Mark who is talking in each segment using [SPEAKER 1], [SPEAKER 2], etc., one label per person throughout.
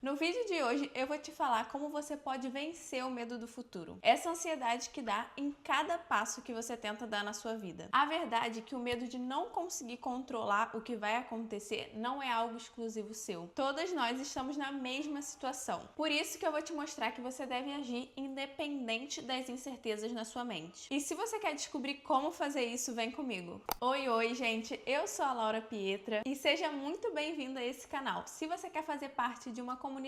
[SPEAKER 1] No vídeo de hoje eu vou te falar como você pode vencer o medo do futuro. Essa ansiedade que dá em cada passo que você tenta dar na sua vida. A verdade é que o medo de não conseguir controlar o que vai acontecer não é algo exclusivo seu. Todas nós estamos na mesma situação. Por isso que eu vou te mostrar que você deve agir independente das incertezas na sua mente. E se você quer descobrir como fazer isso, vem comigo. Oi, gente! Eu sou a Laura Pietra e seja muito bem-vindo a esse canal. Se você quer fazer parte de uma comunidade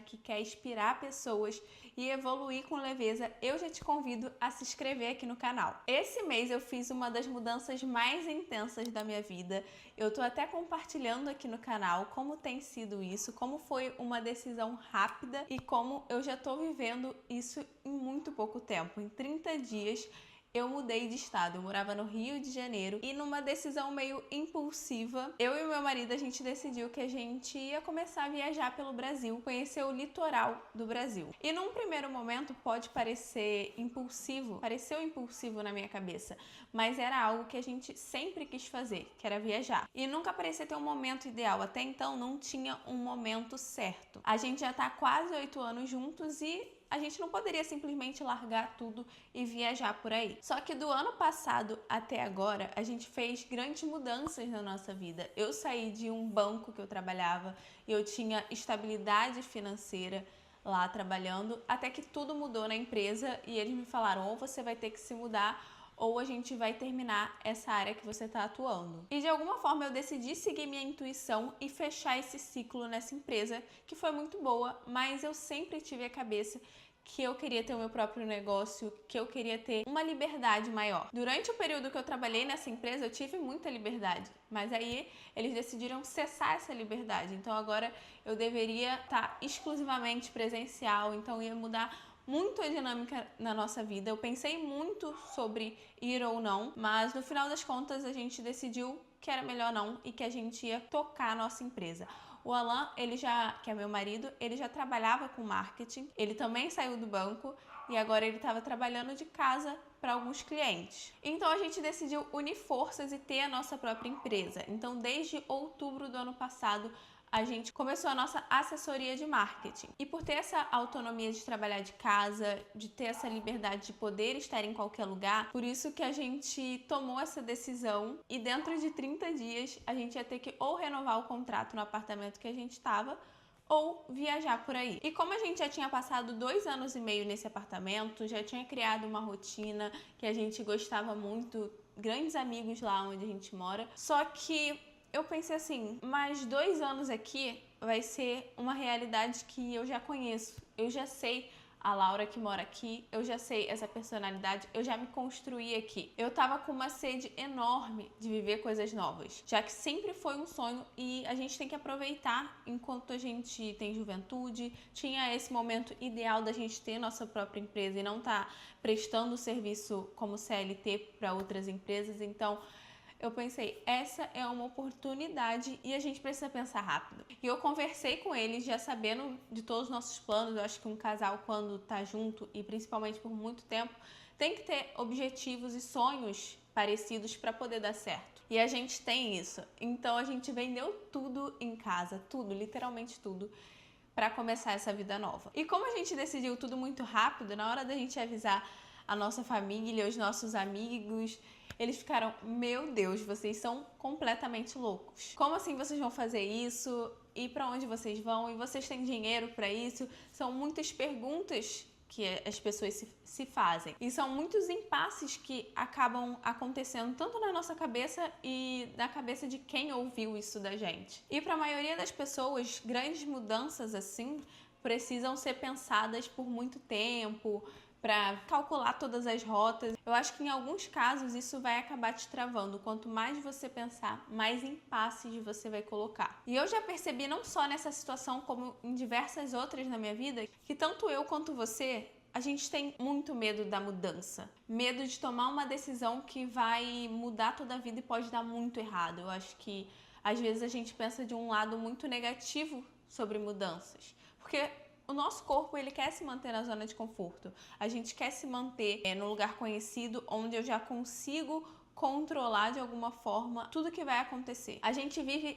[SPEAKER 1] que quer inspirar pessoas e evoluir com leveza, eu já te convido a se inscrever aqui no canal. Esse mês eu fiz uma das mudanças mais intensas da minha vida. Eu tô até compartilhando aqui no canal como tem sido isso, como foi uma decisão rápida e como eu já tô vivendo isso em muito pouco tempo. Em 30 dias eu mudei de estado, eu morava no Rio de Janeiro e numa decisão meio impulsiva, eu e o meu marido, a gente decidiu que a gente ia começar a viajar pelo Brasil, conhecer o litoral do Brasil. E num primeiro momento pode pareceu impulsivo na minha cabeça, mas era algo que a gente sempre quis fazer, que era viajar. E nunca parecia ter um momento ideal, até então não tinha um momento certo. A gente já tá há quase 8 anos juntos e a gente não poderia simplesmente largar tudo e viajar por aí. Só que do ano passado até agora, a gente fez grandes mudanças na nossa vida. Eu saí de um banco que eu trabalhava e eu tinha estabilidade financeira lá trabalhando, até que tudo mudou na empresa e eles me falaram: ou você vai ter que se mudar ou a gente vai terminar essa área que você está atuando. E de alguma forma eu decidi seguir minha intuição e fechar esse ciclo nessa empresa, que foi muito boa, mas eu sempre tive a cabeça que eu queria ter o meu próprio negócio, que eu queria ter uma liberdade maior. Durante o período que eu trabalhei nessa empresa, eu tive muita liberdade, mas aí eles decidiram cessar essa liberdade. Então agora eu deveria estar exclusivamente presencial, então ia mudar muito a dinâmica na nossa vida. Eu pensei muito sobre ir ou não, mas no final das contas a gente decidiu que era melhor não e que a gente ia tocar a nossa empresa. O Alan, que é meu marido, ele já trabalhava com marketing, ele também saiu do banco e agora ele estava trabalhando de casa para alguns clientes. Então a gente decidiu unir forças e ter a nossa própria empresa. Então desde outubro do ano passado a gente começou a nossa assessoria de marketing. E por ter essa autonomia de trabalhar de casa, de ter essa liberdade de poder estar em qualquer lugar, por isso que a gente tomou essa decisão e dentro de 30 dias a gente ia ter que ou renovar o contrato no apartamento que a gente estava ou viajar por aí. E como a gente já tinha passado 2 anos e meio nesse apartamento, já tinha criado uma rotina que a gente gostava muito, grandes amigos lá onde a gente mora, só que eu pensei assim, mais 2 anos aqui vai ser uma realidade que eu já conheço, eu já sei a Laura que mora aqui, eu já sei essa personalidade, eu já me construí aqui. Eu tava com uma sede enorme de viver coisas novas, já que sempre foi um sonho e a gente tem que aproveitar enquanto a gente tem juventude. Tinha esse momento ideal da gente ter nossa própria empresa e não tá prestando serviço como CLT para outras empresas, então eu pensei, essa é uma oportunidade e a gente precisa pensar rápido. E eu conversei com eles já sabendo de todos os nossos planos. Eu acho que um casal, quando tá junto e principalmente por muito tempo, tem que ter objetivos e sonhos parecidos para poder dar certo. E a gente tem isso. Então a gente vendeu tudo em casa, tudo, literalmente tudo, para começar essa vida nova. E como a gente decidiu tudo muito rápido, na hora da gente avisar a nossa família, os nossos amigos, eles ficaram: meu Deus, vocês são completamente loucos. Como assim vocês vão fazer isso? E para onde vocês vão? E vocês têm dinheiro para isso? São muitas perguntas que as pessoas se fazem. E são muitos impasses que acabam acontecendo tanto na nossa cabeça e na cabeça de quem ouviu isso da gente. E para a maioria das pessoas, grandes mudanças assim precisam ser pensadas por muito tempo, para calcular todas as rotas. Eu acho que em alguns casos isso vai acabar te travando. Quanto mais você pensar, mais impasses você vai colocar. E eu já percebi, não só nessa situação, como em diversas outras na minha vida, que tanto eu quanto você, a gente tem muito medo da mudança. Medo de tomar uma decisão que vai mudar toda a vida e pode dar muito errado. Eu acho que às vezes a gente pensa de um lado muito negativo sobre mudanças. Porque o nosso corpo, ele quer se manter na zona de conforto. A gente quer se manter no lugar conhecido, onde eu já consigo controlar de alguma forma tudo que vai acontecer. A gente vive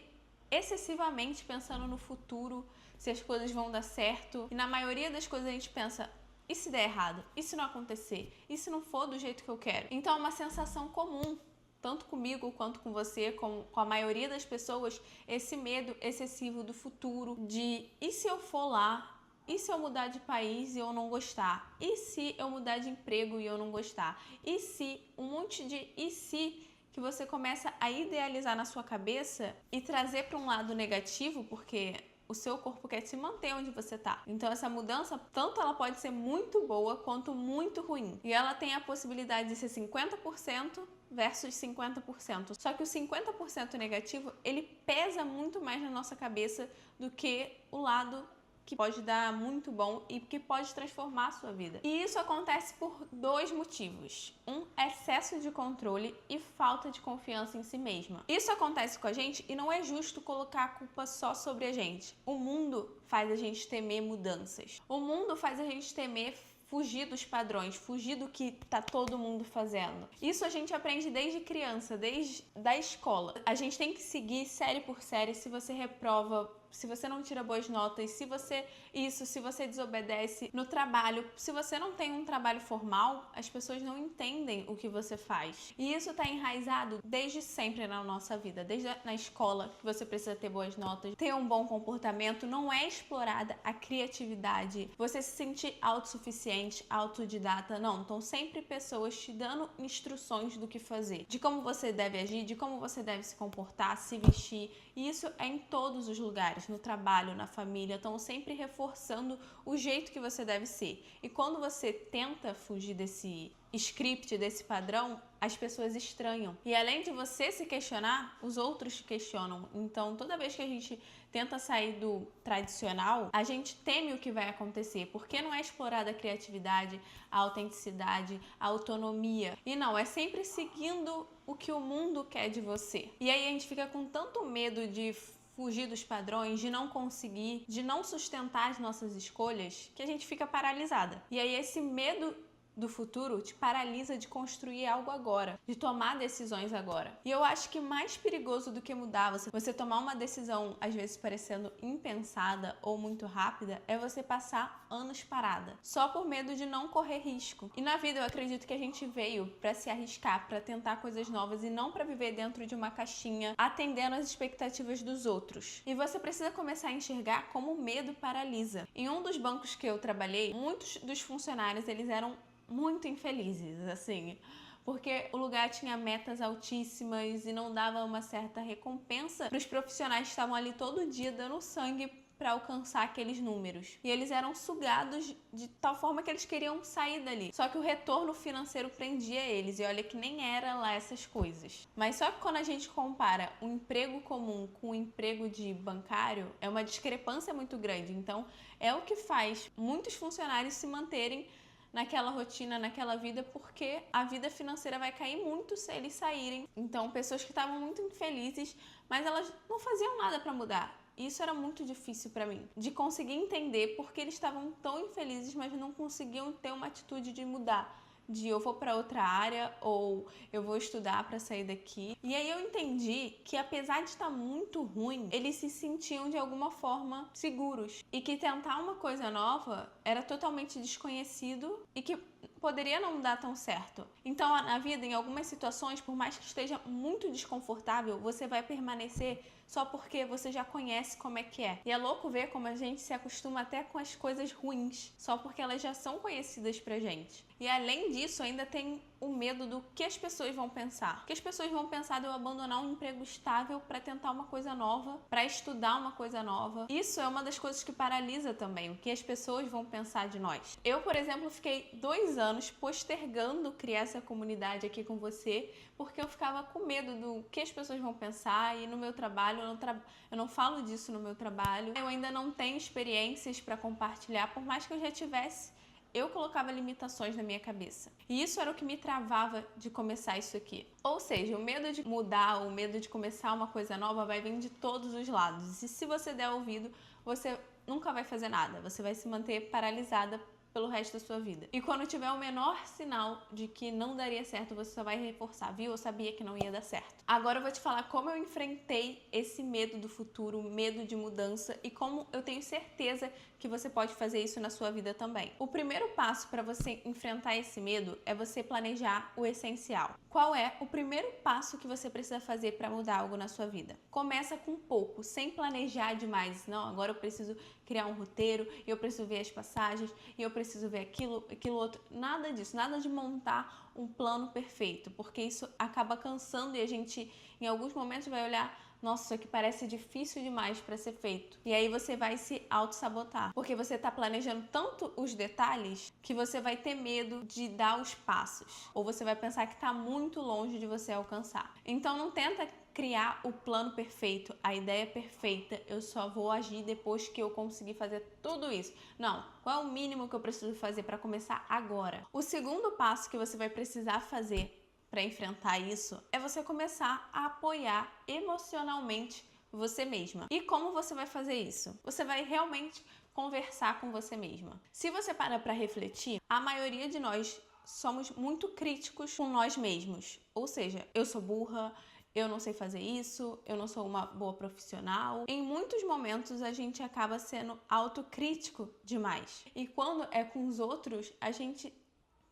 [SPEAKER 1] excessivamente pensando no futuro, se as coisas vão dar certo. E na maioria das coisas a gente pensa, e se der errado? E se não acontecer? E se não for do jeito que eu quero? Então é uma sensação comum, tanto comigo quanto com você, com a maioria das pessoas, esse medo excessivo do futuro, de e se eu for lá? E se eu mudar de país e eu não gostar? E se eu mudar de emprego e eu não gostar? E se um monte de e se que você começa a idealizar na sua cabeça e trazer para um lado negativo, porque o seu corpo quer se manter onde você tá. Então essa mudança, tanto ela pode ser muito boa quanto muito ruim. E ela tem a possibilidade de ser 50% versus 50%. Só que o 50% negativo, ele pesa muito mais na nossa cabeça do que o lado que pode dar muito bom e que pode transformar a sua vida. E isso acontece por dois motivos. Um, excesso de controle e falta de confiança em si mesma. Isso acontece com a gente e não é justo colocar a culpa só sobre a gente. O mundo faz a gente temer mudanças. O mundo faz a gente temer fugir dos padrões, fugir do que tá todo mundo fazendo. Isso a gente aprende desde criança, desde da escola. A gente tem que seguir série por série. Se você reprova, se você não tira boas notas, se você desobedece no trabalho, se você não tem um trabalho formal, as pessoas não entendem o que você faz. E isso tá enraizado desde sempre na nossa vida, desde na escola, que você precisa ter boas notas, ter um bom comportamento, não é explorada a criatividade, você se sentir autossuficiente, autodidata, não. Estão sempre pessoas te dando instruções do que fazer, de como você deve agir, de como você deve se comportar, se vestir. E isso é em todos os lugares, no trabalho, na família, estão sempre reforçando o jeito que você deve ser. E quando você tenta fugir desse script, desse padrão, as pessoas estranham. E além de você se questionar, os outros te questionam. Então, toda vez que a gente tenta sair do tradicional, a gente teme o que vai acontecer, porque não é explorada a criatividade, a autenticidade, a autonomia. E não, é sempre seguindo o que o mundo quer de você. E aí a gente fica com tanto medo de fugir dos padrões, de não conseguir, de não sustentar as nossas escolhas, que a gente fica paralisada. E aí esse medo do futuro te paralisa de construir algo agora, de tomar decisões agora. E eu acho que mais perigoso do que mudar, você tomar uma decisão às vezes parecendo impensada ou muito rápida, é você passar anos parada, só por medo de não correr risco. E na vida eu acredito que a gente veio para se arriscar, para tentar coisas novas e não para viver dentro de uma caixinha, atendendo às expectativas dos outros. E você precisa começar a enxergar como o medo paralisa. Em um dos bancos que eu trabalhei, muitos dos funcionários, eles eram muito infelizes, assim, porque o lugar tinha metas altíssimas e não dava uma certa recompensa para os profissionais que estavam ali todo dia dando sangue para alcançar aqueles números. E eles eram sugados de tal forma que eles queriam sair dali. Só que o retorno financeiro prendia eles. E olha que nem era lá essas coisas. Mas só que quando a gente compara um emprego comum com um emprego de bancário, é uma discrepância muito grande. Então, é o que faz muitos funcionários se manterem naquela rotina, naquela vida, porque a vida financeira vai cair muito se eles saírem. Então, pessoas que estavam muito infelizes, mas elas não faziam nada para mudar. Isso era muito difícil para mim, de conseguir entender por que eles estavam tão infelizes, mas não conseguiam ter uma atitude de mudar. De eu vou para outra área ou eu vou estudar para sair daqui. E aí eu entendi que apesar de estar muito ruim, eles se sentiam de alguma forma seguros e que tentar uma coisa nova era totalmente desconhecido e que poderia não dar tão certo. Então, na vida, em algumas situações, por mais que esteja muito desconfortável, você vai permanecer só porque você já conhece como é que é. E é louco ver como a gente se acostuma até com as coisas ruins, só porque elas já são conhecidas pra gente. E além disso, ainda tem o medo do que as pessoas vão pensar. O que as pessoas vão pensar de eu abandonar um emprego estável para tentar uma coisa nova, para estudar uma coisa nova. Isso é uma das coisas que paralisa também, o que as pessoas vão pensar de nós. Eu, por exemplo, fiquei 2 anos postergando criar essa comunidade aqui com você, porque eu ficava com medo do que as pessoas vão pensar. E no meu trabalho, eu não falo disso no meu trabalho. Eu ainda não tenho experiências para compartilhar, por mais que eu já tivesse. Eu colocava limitações na minha cabeça. E isso era o que me travava de começar isso aqui. Ou seja, o medo de mudar, o medo de começar uma coisa nova vai vir de todos os lados. E se você der ouvido, você nunca vai fazer nada. Você vai se manter paralisada pelo resto da sua vida. E quando tiver o menor sinal de que não daria certo, você só vai reforçar, viu? Eu sabia que não ia dar certo. Agora eu vou te falar como eu enfrentei esse medo do futuro, medo de mudança e como eu tenho certeza que você pode fazer isso na sua vida também. O primeiro passo para você enfrentar esse medo é você planejar o essencial. Qual é o primeiro passo que você precisa fazer para mudar algo na sua vida? Começa com pouco, sem planejar demais. Não, agora eu preciso criar um roteiro, eu preciso ver as passagens, e eu preciso ver aquilo outro. Nada disso, nada de montar um plano perfeito, porque isso acaba cansando e a gente, em alguns momentos, vai olhar: nossa, isso aqui parece difícil demais para ser feito. E aí você vai se auto-sabotar, porque você tá planejando tanto os detalhes que você vai ter medo de dar os passos, ou você vai pensar que tá muito longe de você alcançar. Então não tenta criar o plano perfeito, a ideia perfeita, eu só vou agir depois que eu conseguir fazer tudo isso. Não, qual é o mínimo que eu preciso fazer para começar agora? O segundo passo que você vai precisar fazer para enfrentar isso é você começar a apoiar emocionalmente você mesma. E como você vai fazer isso? Você vai realmente conversar com você mesma. Se você parar para refletir, a maioria de nós somos muito críticos com nós mesmos. Ou seja, eu sou burra, eu não sei fazer isso, eu não sou uma boa profissional. Em muitos momentos a gente acaba sendo autocrítico demais. E quando é com os outros, a gente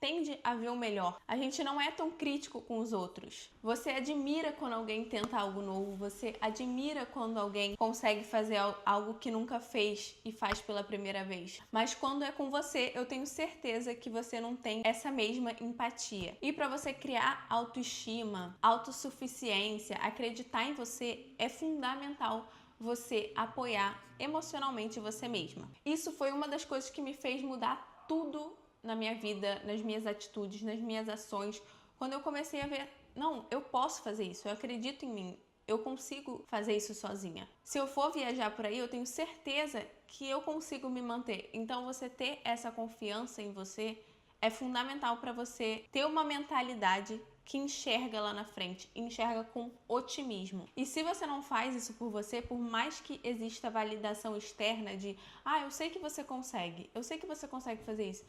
[SPEAKER 1] tende a ver o melhor. A gente não é tão crítico com os outros. Você admira quando alguém tenta algo novo, você admira quando alguém consegue fazer algo que nunca fez e faz pela primeira vez. Mas quando é com você, eu tenho certeza que você não tem essa mesma empatia. E para você criar autoestima, autossuficiência, acreditar em você, é fundamental você apoiar emocionalmente você mesma. Isso foi uma das coisas que me fez mudar tudo na minha vida, nas minhas atitudes, nas minhas ações, quando eu comecei a ver, não, eu posso fazer isso, eu acredito em mim, eu consigo fazer isso sozinha. Se eu for viajar por aí, eu tenho certeza que eu consigo me manter. Então você ter essa confiança em você é fundamental para você ter uma mentalidade que enxerga lá na frente, enxerga com otimismo. E se você não faz isso por você, por mais que exista validação externa de eu sei que você consegue, eu sei que você consegue fazer isso,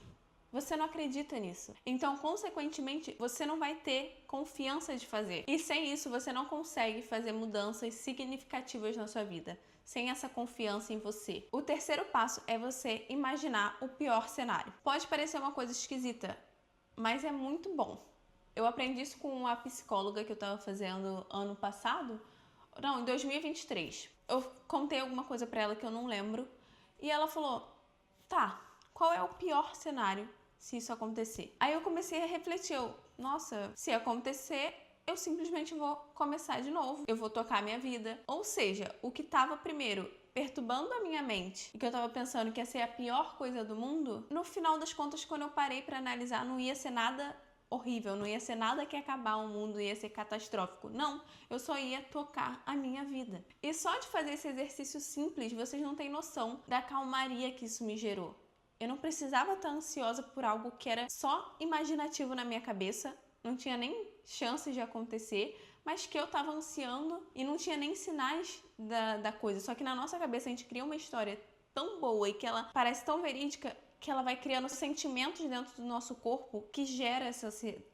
[SPEAKER 1] você não acredita nisso. Então, consequentemente, você não vai ter confiança de fazer. E sem isso, você não consegue fazer mudanças significativas na sua vida, sem essa confiança em você. O terceiro passo é você imaginar o pior cenário. Pode parecer uma coisa esquisita, mas é muito bom. Eu aprendi isso com uma psicóloga que eu estava fazendo ano passado, em 2023. Eu contei alguma coisa pra ela que eu não lembro, e ela falou, tá, qual é o pior cenário se isso acontecer? Aí eu comecei a refletir, nossa, se acontecer, eu simplesmente vou começar de novo, eu vou tocar a minha vida. Ou seja, o que estava primeiro perturbando a minha mente e que eu tava pensando que ia ser a pior coisa do mundo, no final das contas, quando eu parei pra analisar, não ia ser nada horrível, não ia ser nada que ia acabar o mundo, ia ser catastrófico. Não, eu só ia tocar a minha vida. E só de fazer esse exercício simples, vocês não têm noção da calmaria que isso me gerou. Eu não precisava estar ansiosa por algo que era só imaginativo na minha cabeça, não tinha nem chance de acontecer, mas que eu estava ansiando e não tinha nem sinais da coisa. Só que na nossa cabeça a gente cria uma história tão boa e que ela parece tão verídica que ela vai criando sentimentos dentro do nosso corpo que gera essa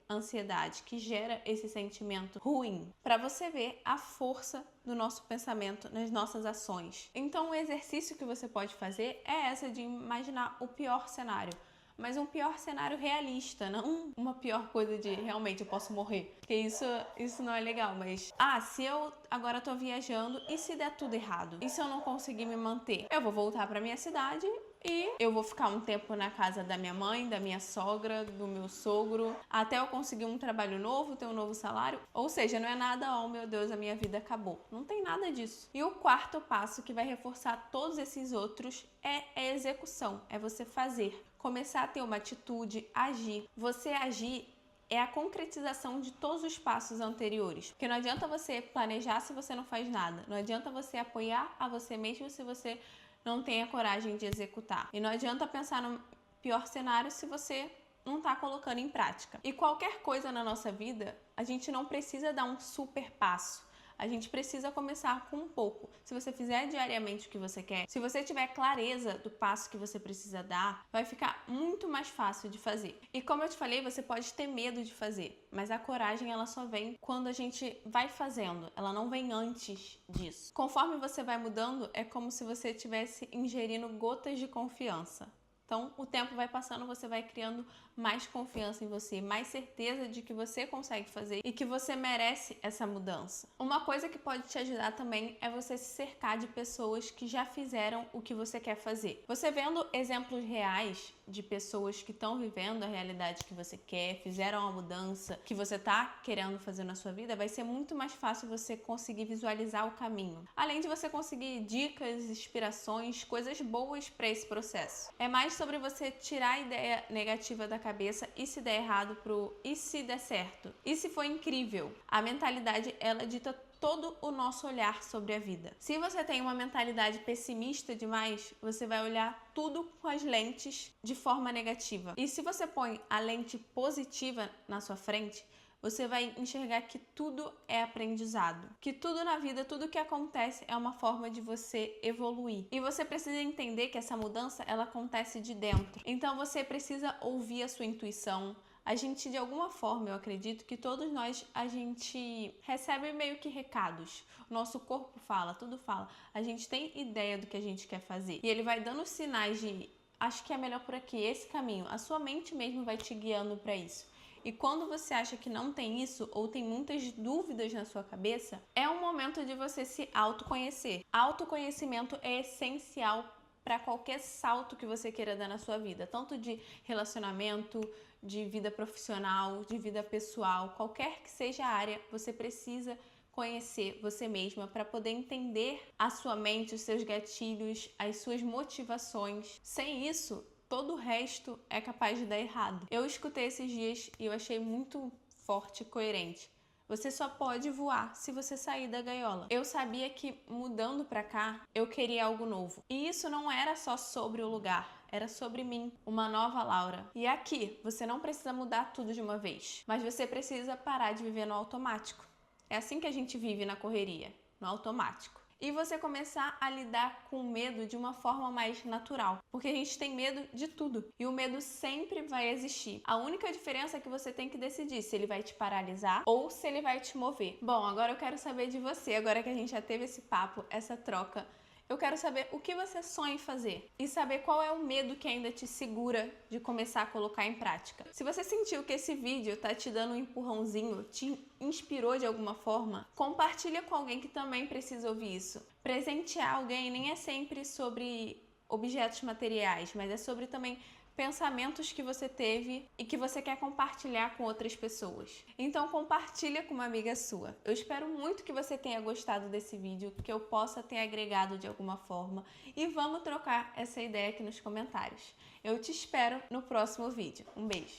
[SPEAKER 1] ansiedade, que gera esse sentimento ruim, para você ver a força do nosso pensamento nas nossas ações. Então o exercício que você pode fazer é essa de imaginar o pior cenário, mas um pior cenário realista, não uma pior coisa de realmente eu posso morrer, porque isso não é legal, mas se eu agora tô viajando e se der tudo errado, e se eu não conseguir me manter, eu vou voltar para minha cidade e eu vou ficar um tempo na casa da minha mãe, da minha sogra, do meu sogro, até eu conseguir um trabalho novo, ter um novo salário. Ou seja, não é nada, oh meu Deus, a minha vida acabou. Não tem nada disso. E o quarto passo, que vai reforçar todos esses outros, é a execução. É você fazer. Começar a ter uma atitude, agir. Você agir é a concretização de todos os passos anteriores. Porque não adianta você planejar se você não faz nada. Não adianta você apoiar a você mesmo se você não tem a coragem de executar. E não adianta pensar no pior cenário se você não está colocando em prática. E qualquer coisa na nossa vida, a gente não precisa dar um super passo. A gente precisa começar com um pouco. Se você fizer diariamente o que você quer, se você tiver clareza do passo que você precisa dar, vai ficar muito mais fácil de fazer. E como eu te falei, você pode ter medo de fazer, mas a coragem ela só vem quando a gente vai fazendo, ela não vem antes disso. Conforme você vai mudando, é como se você estivesse ingerindo gotas de confiança. Então, o tempo vai passando, você vai criando mais confiança em você, mais certeza de que você consegue fazer e que você merece essa mudança. Uma coisa que pode te ajudar também é você se cercar de pessoas que já fizeram o que você quer fazer. Você vendo exemplos reais de pessoas que estão vivendo a realidade que você quer, fizeram a mudança que você está querendo fazer na sua vida, vai ser muito mais fácil você conseguir visualizar o caminho. Além de você conseguir dicas, inspirações, coisas boas para esse processo. É mais sobre você tirar a ideia negativa da cabeça e se der errado pro e se der certo. E se for incrível. A mentalidade, ela dita todo o nosso olhar sobre a vida. Se você tem uma mentalidade pessimista demais, você vai olhar tudo com as lentes de forma negativa. E se você põe a lente positiva na sua frente, você vai enxergar que tudo é aprendizado. Que tudo na vida, tudo que acontece é uma forma de você evoluir. E você precisa entender que essa mudança, ela acontece de dentro. Então você precisa ouvir a sua intuição. A gente, de alguma forma, eu acredito que todos nós, a gente recebe meio que recados. O nosso corpo fala, tudo fala. A gente tem ideia do que a gente quer fazer. E ele vai dando sinais de, acho que é melhor por aqui, esse caminho. A sua mente mesmo vai te guiando para isso. E quando você acha que não tem isso ou tem muitas dúvidas na sua cabeça, é um momento de você se autoconhecer. Autoconhecimento é essencial para qualquer salto que você queira dar na sua vida, tanto de relacionamento, de vida profissional, de vida pessoal, qualquer que seja a área, você precisa conhecer você mesma para poder entender a sua mente, os seus gatilhos, as suas motivações. Sem isso, todo o resto é capaz de dar errado. Eu escutei esses dias e eu achei muito forte e coerente. Você só pode voar se você sair da gaiola. Eu sabia que mudando pra cá, eu queria algo novo. E isso não era só sobre o lugar, era sobre mim, uma nova Laura. E aqui, você não precisa mudar tudo de uma vez, mas você precisa parar de viver no automático. É assim que a gente vive na correria, no automático. E você começar a lidar com o medo de uma forma mais natural, porque a gente tem medo de tudo e o medo sempre vai existir. A única diferença é que você tem que decidir se ele vai te paralisar ou se ele vai te mover. Bom, agora eu quero saber de você, agora que a gente já teve esse papo, essa troca. Eu quero saber o que você sonha em fazer e saber qual é o medo que ainda te segura de começar a colocar em prática. Se você sentiu que esse vídeo tá te dando um empurrãozinho, te inspirou de alguma forma, compartilha com alguém que também precisa ouvir isso. Presentear alguém nem é sempre sobre objetos materiais, mas é sobre também pensamentos que você teve e que você quer compartilhar com outras pessoas. Então compartilha com uma amiga sua. Eu espero muito que você tenha gostado desse vídeo, que eu possa ter agregado de alguma forma e vamos trocar essa ideia aqui nos comentários. Eu te espero no próximo vídeo. Um beijo!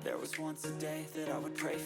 [SPEAKER 2] There was once a day that I would pray